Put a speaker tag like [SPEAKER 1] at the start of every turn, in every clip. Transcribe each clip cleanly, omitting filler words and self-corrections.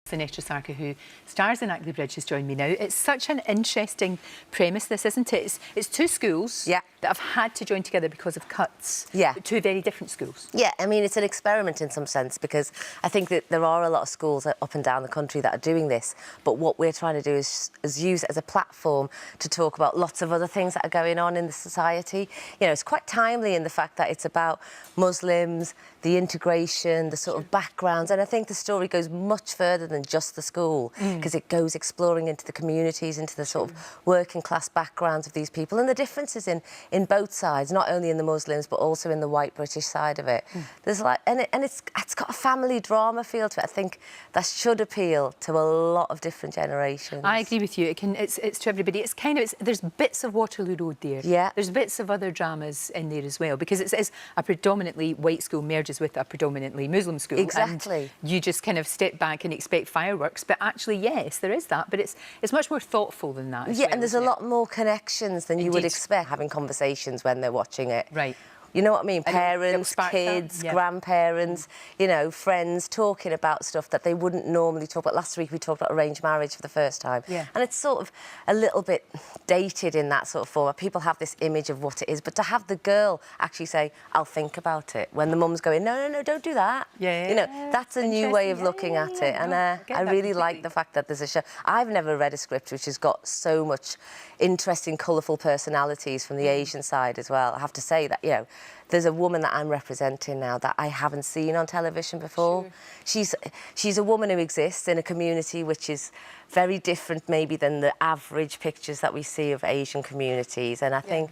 [SPEAKER 1] Sunetra Sarker, who stars in Ackley Bridge, has joined me now. It's such an interesting premise, this, isn't it? It's two schools that have had to join together because of cuts. Two very different schools.
[SPEAKER 2] Yeah, I mean, it's an experiment in some sense, because I think that there are a lot of schools up and down the country that are doing this, but what we're trying to do is use it as a platform to talk about lots of other things that are going on in the society. You know, it's quite timely in the fact that it's about Muslims, the integration, the sort of backgrounds, and I think the story goes much further than just the school, because it goes exploring into the communities, into the sort of working class backgrounds of these people and the differences in both sides, not only in the Muslims but also in the white British side of it. There's like, and it's got a family drama feel to it. I think that should appeal to a lot of different generations.
[SPEAKER 1] I agree with you. It's to everybody. It's kind of there's bits of Waterloo Road there.
[SPEAKER 2] Yeah.
[SPEAKER 1] There's bits of other dramas in there as well, because it's a predominantly white school merges with a predominantly Muslim school.
[SPEAKER 2] Exactly.
[SPEAKER 1] And you just kind of step back and expect fireworks, but actually, yes, there is that, but it's much more thoughtful than that.
[SPEAKER 2] Yeah, and there's a lot more connections than you would expect having conversations when they're watching it.
[SPEAKER 1] Right.
[SPEAKER 2] You know what I mean? Parents, kids, grandparents, you know, friends talking about stuff that they wouldn't normally talk about. Last week we talked about arranged marriage for the first time.
[SPEAKER 1] Yeah.
[SPEAKER 2] And it's sort of a little bit dated in that sort of form. People have this image of what it is, but to have the girl actually say, I'll think about it, when the mum's going, no, no, no, don't do that.
[SPEAKER 1] Yeah.
[SPEAKER 2] You know, that's a new way of looking at it. And I really like the fact that there's a show. I've never read a script which has got so much interesting, colourful personalities from the Asian side as well. I have to say that, you know, there's a woman that I'm representing now that I haven't seen on television before. Sure. She's a woman who exists in a community which is very different maybe than the average pictures that we see of Asian communities, and I think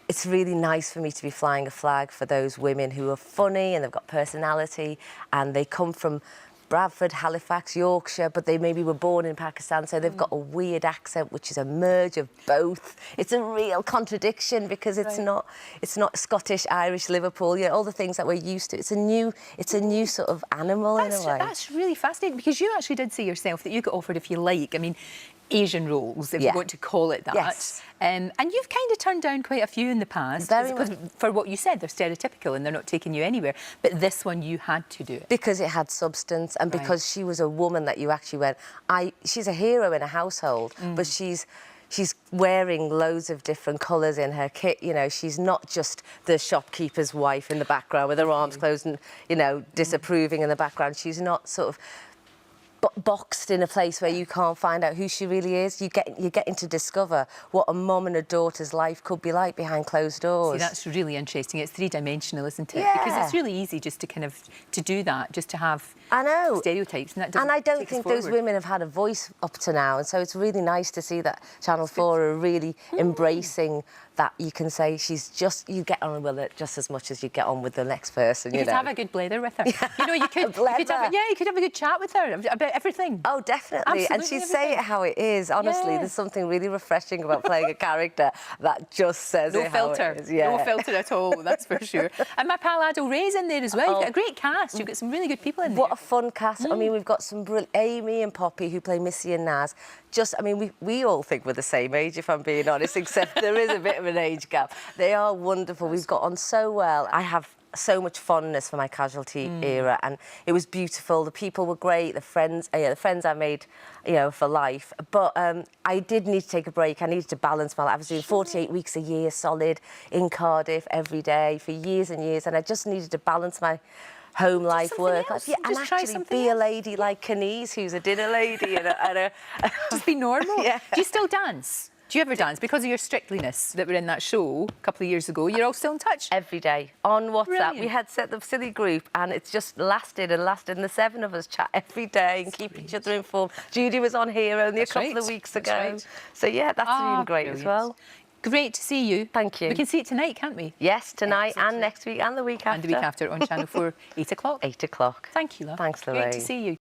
[SPEAKER 2] it's really nice for me to be flying a flag for those women who are funny and they've got personality and they come from Bradford, Halifax, Yorkshire, but they maybe were born in Pakistan, so they've got a weird accent which is a merge of both. It's a real contradiction because it's not Scottish, Irish, Liverpool, you know, all the things that we're used to. It's a new sort of animal in a way.
[SPEAKER 1] That's really fascinating, because you actually did say yourself that you got offered, if you like, I mean, Asian roles, if you want to call it that.
[SPEAKER 2] Yes.
[SPEAKER 1] And you've kind of turned down quite a few in the past. Because for what you said, they're stereotypical and they're not taking you anywhere. But this one, you had to do it.
[SPEAKER 2] Because it had substance and because she was a woman that you actually went, she's a hero in a household, but she's wearing loads of different colours in her kit. You know, she's not just the shopkeeper's wife in the background with her arms closed and, you know, disapproving in the background. She's not sort of boxed in a place where you can't find out who she really is. You're getting to discover what a mum and a daughter's life could be like behind closed doors.
[SPEAKER 1] See, that's really interesting. It's three-dimensional, isn't it?
[SPEAKER 2] Yeah.
[SPEAKER 1] Because it's really easy just to kind of do that, just to have stereotypes.
[SPEAKER 2] And I don't think those women have had a voice up to now, and so it's really nice to see that Channel 4 are really embracing that. You can say you get on with it just as much as you get on with the next person.
[SPEAKER 1] You could have a good blather with her. You know, you could have a good chat with her about everything.
[SPEAKER 2] Oh, definitely. And she'd say it how it is. Honestly, there's something really refreshing about playing a character that just says it how it is.
[SPEAKER 1] No filter at all, that's for sure. And my pal Adil Ray's in there as well. You've got a great cast. You've got some really good people in there.
[SPEAKER 2] What a fun cast. I mean, we've got some brilliant Amy and Poppy who play Missy and Naz. I mean, we all think we're the same age, if I'm being honest, except there is a bit of an age gap. They are wonderful. We've got on so well. I have so much fondness for my Casualty era, and it was beautiful. The people were great. The friends I made, you know, for life. But I did need to take a break. I needed to balance my life. I was doing 48 weeks a year solid in Cardiff every day for years and years, and I just needed to balance my home life, work life, and actually be a lady like Kenise, who's a dinner lady
[SPEAKER 1] just be normal. Do you still dance? Do you ever dance? Because of your Strictliness that were in that show a couple of years ago, you're all still in touch?
[SPEAKER 2] Every day. On WhatsApp.
[SPEAKER 1] Brilliant.
[SPEAKER 2] We had set the silly group and it's just lasted and lasted, and the seven of us chat every day and keep each other informed. Judy was on here only a couple of weeks ago. So, yeah, that's been great as well.
[SPEAKER 1] Great to see you.
[SPEAKER 2] Thank you.
[SPEAKER 1] We can see it tonight, can't we?
[SPEAKER 2] Yes, tonight and next week and the week after.
[SPEAKER 1] And the week after on Channel 4, 8 o'clock.
[SPEAKER 2] 8 o'clock.
[SPEAKER 1] Thank you, love.
[SPEAKER 2] Thanks, Lorraine.
[SPEAKER 1] Great to see you.